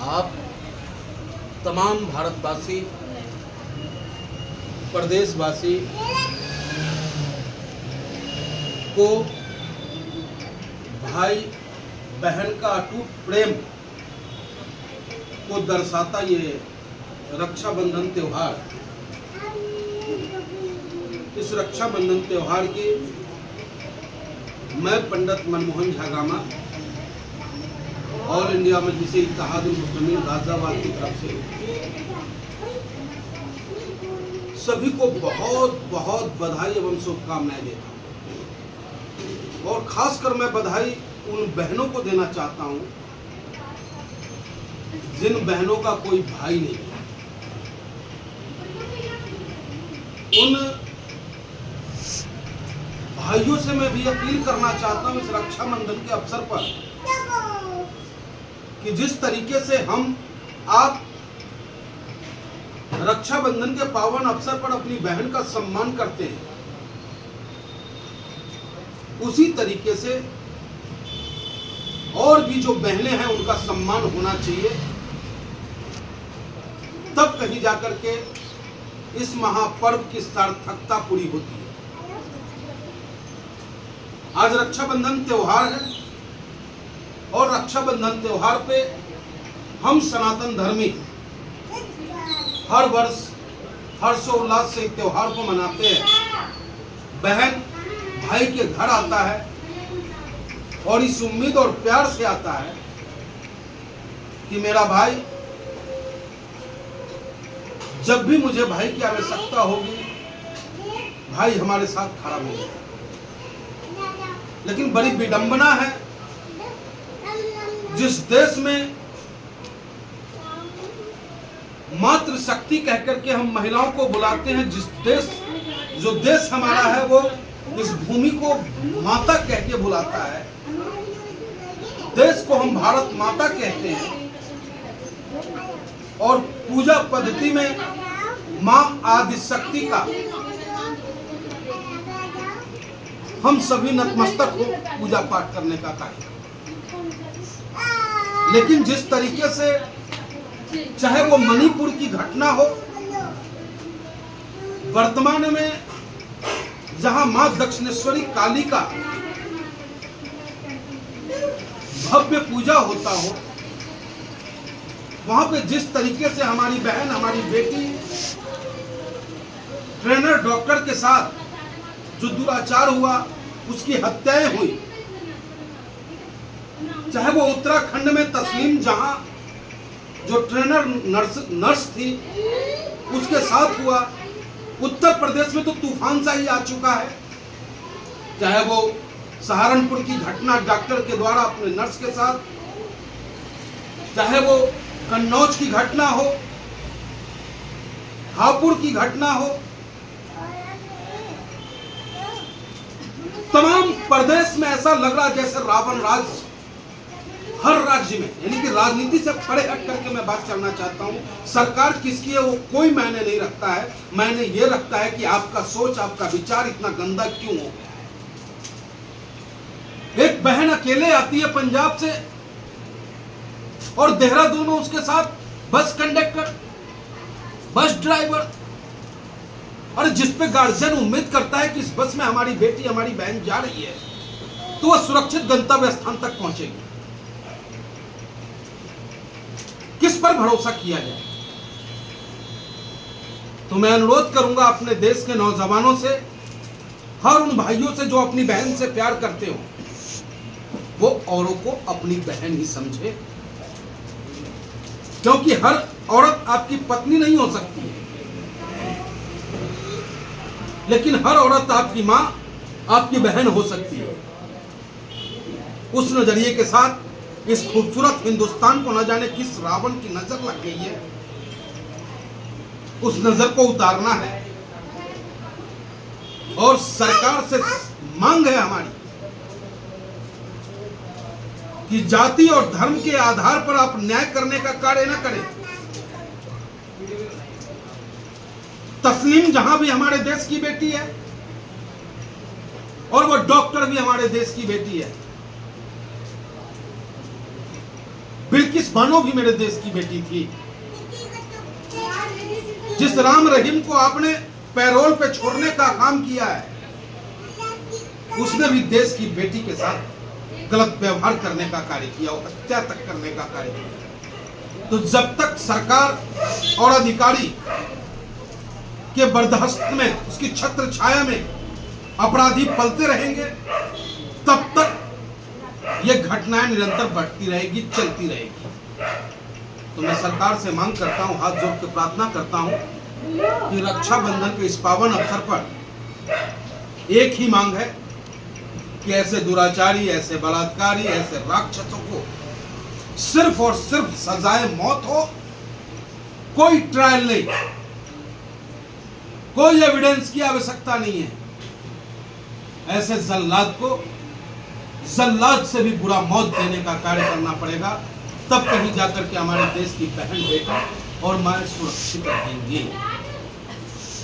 आप तमाम भारतवासी, प्रदेशवासी को भाई बहन का अटूट प्रेम को दर्शाता ये रक्षाबंधन त्योहार। इस रक्षाबंधन त्योहार की मैं पंडित मनमोहन झागामा ऑल इंडिया मजलिस-ए इत्तेहादुल मुस्लिमीन गाजियाबाद की तरफ से सभी को बहुत बहुत बधाई एवं शुभकामनाएं देता हूँ। और खासकर मैं बधाई उन बहनों को देना चाहता हूँ जिन बहनों का कोई भाई नहीं है। उन भाइयों से मैं भी अपील करना चाहता हूँ इस रक्षाबंधन के अवसर पर कि जिस तरीके से हम आप रक्षाबंधन के पावन अवसर पर अपनी बहन का सम्मान करते हैं, उसी तरीके से और भी जो बहनें हैं उनका सम्मान होना चाहिए। तब कहीं जाकर के इस महापर्व की सार्थकता पूरी होती है। आज रक्षाबंधन त्योहार है और रक्षाबंधन त्योहार पे हम सनातन धर्मी हर वर्ष हर्षोल्लास से त्योहार को मनाते हैं। बहन भाई के घर आता है और इस उम्मीद और प्यार से आता है कि मेरा भाई जब भी मुझे भाई की आवश्यकता होगी, भाई हमारे साथ खड़ा होगा। लेकिन बड़ी विडंबना है, जिस देश में मातृ शक्ति कहकर के हम महिलाओं को बुलाते हैं, जो देश हमारा है वो इस भूमि को माता कह के बुलाता है, देश को हम भारत माता कहते हैं और पूजा पद्धति में मां आदि शक्ति का हम सभी नतमस्तक हो पूजा पाठ करने का कार्य। लेकिन जिस तरीके से चाहे वो मणिपुर की घटना हो, वर्तमान में जहां मां दक्षिणेश्वरी काली का भव्य पूजा होता हो, वहां पे जिस तरीके से हमारी बहन, हमारी बेटी ट्रेनर डॉक्टर के साथ जो दुराचार हुआ, उसकी हत्याएं हुई, चाहे वो उत्तराखंड में तस्लीम जहां जो ट्रेनर नर्स थी उसके साथ हुआ, उत्तर प्रदेश में तो तूफान सा ही आ चुका है, चाहे वो सहारनपुर की घटना डॉक्टर के द्वारा अपने नर्स के साथ, चाहे वो कन्नौज की घटना हो, हापुड़ की घटना हो, तमाम प्रदेश में ऐसा लग रहा जैसे रावण राज हर राज्य में, यानी कि राजनीति से परे हट करके मैं बात करना चाहता हूं। सरकार किसकी है वो कोई मायने नहीं रखता है, मायने ये रखता है कि आपका सोच, आपका विचार इतना गंदा क्यों हो गया है। एक बहन अकेले आती है पंजाब से और देहरादून में उसके साथ बस कंडक्टर, बस ड्राइवर, और जिस पे गार्जियन उम्मीद करता है कि इस बस में हमारी बेटी, हमारी बहन जा रही है तो वह सुरक्षित गंतव्य स्थान तक पहुंचेगी। किस पर भरोसा किया जाए? तो मैं अनुरोध करूंगा अपने देश के नौजवानों से, हर उन भाइयों से जो अपनी बहन से प्यार करते हो, वो औरों को अपनी बहन ही समझे, क्योंकि हर औरत आपकी पत्नी नहीं हो सकती है, लेकिन हर औरत आपकी मां, आपकी बहन हो सकती है। उस नजरिए के साथ इस खूबसूरत हिंदुस्तान को न जाने किस रावण की नजर लग गई है, उस नजर को उतारना है। और सरकार से मांग है हमारी कि जाति और धर्म के आधार पर आप न्याय करने का कार्य न करें। तस्लीम जहां भी हमारे देश की बेटी है और वो डॉक्टर भी हमारे देश की बेटी है। बिल्किस बानो भी मेरे देश की बेटी थी। जिस राम रहीम को आपने पैरोल पे छोड़ने का काम किया है, उसने भी देश की बेटी के साथ गलत व्यवहार करने का कार्य किया और हत्या तक करने का कार्य किया। तो जब तक सरकार और अधिकारी के बर्दाश्त में, उसकी छत्र छाया में अपराधी पलते रहेंगे, तब तक ये घटनाएं निरंतर बढ़ती रहेगी, चलती रहेगी। तो मैं सरकार से मांग करता हूं, हाथ जोड़ के प्रार्थना करता हूं कि रक्षाबंधन के इस पावन अवसर पर एक ही मांग है कि ऐसे दुराचारी, ऐसे बलात्कारी, ऐसे राक्षसों को सिर्फ और सिर्फ सजाए मौत हो, कोई ट्रायल नहीं, कोई एविडेंस की आवश्यकता नहीं है। ऐसे जल्लाद को जल्लाद से भी बुरा मौत देने का कार्य करना पड़ेगा, तब कहीं जाकर के हमारे देश की बहन बेटी और मां सुरक्षित रहेंगी।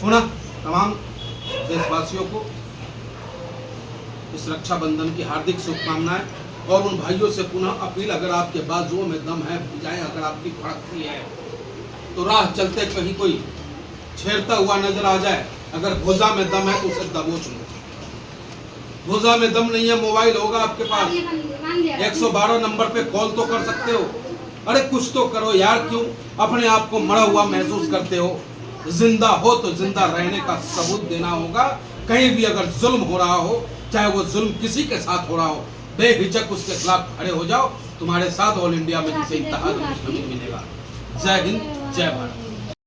पुनः तमाम देशवासियों को इस रक्षाबंधन की हार्दिक शुभकामनाएं और उन भाइयों से पुनः अपील, अगर आपके बाजुओं में दम है, भुजाएं अगर आपकी भड़कती है, तो राह चलते कहीं कोई छेड़ता हुआ नजर आ जाए, अगर भुजा में दम है तो उसे दबोच लो। भुजा में दम नहीं है, मोबाइल होगा आपके पास, 112 नंबर पे कॉल तो कर सकते हो। अरे कुछ तो करो यार, क्यों अपने आप को मरा हुआ महसूस करते हो? जिंदा हो तो जिंदा रहने का सबूत देना होगा। कहीं भी अगर जुल्म हो रहा हो, चाहे वो जुल्म किसी के साथ हो रहा हो, बेहिचक उसके खिलाफ खड़े हो जाओ। तुम्हारे साथ ऑल इंडिया में किसी इंतहा नहीं मिलेगा। जय हिंद, जय भारत।